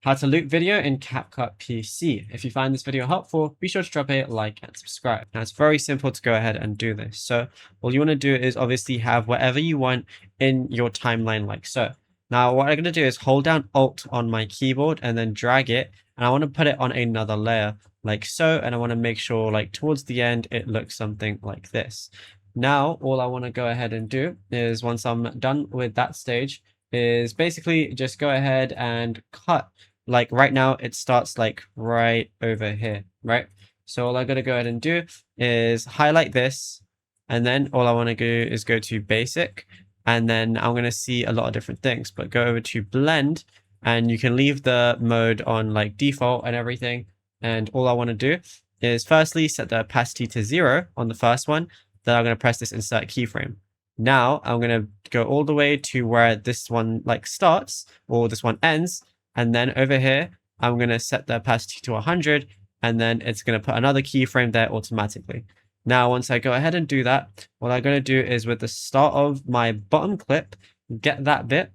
How to loop video in CapCut PC. If you find this video helpful, be sure to drop a like and subscribe. Now it's very simple to go ahead and do this. So all you want to do is obviously have whatever you want in your timeline like so. Now what I'm going to do is hold down Alt on my keyboard and then drag it. And I want to put it on another layer like so. And I want to make sure like towards the end, it looks something like this. Now, all I want to go ahead and do is once I'm done with that stage is basically just go ahead and cut. Like right now, it starts like right over here, right? So all I got to go ahead and do is highlight this. And then all I want to do is go to basic. And then I'm going to see a lot of different things, but go over to blend and you can leave the mode on like default and everything. And all I want to do is firstly set the opacity to 0 on the first one. Then I'm going to press this insert keyframe. Now I'm going to go all the way to where this one like starts or this one ends. And then over here, I'm going to set the opacity to 100 and then it's going to put another keyframe there automatically. Now, once I go ahead and do that, what I'm going to do is with the start of my bottom clip, get that bit.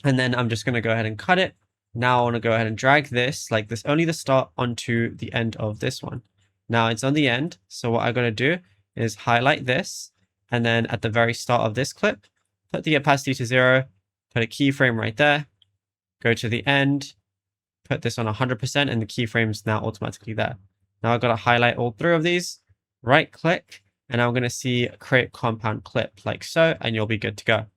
And then I'm just going to go ahead and cut it. Now I want to go ahead and drag this like this, only the start onto the end of this one. Now it's on the end. So what I'm going to do is highlight this. And then at the very start of this clip, put the opacity to 0, put a keyframe right there, go to the end, put this on 100%, and the keyframe is now automatically there. Now I've got to highlight all 3 of these, right click, and I'm going to see create compound clip like so, and you'll be good to go.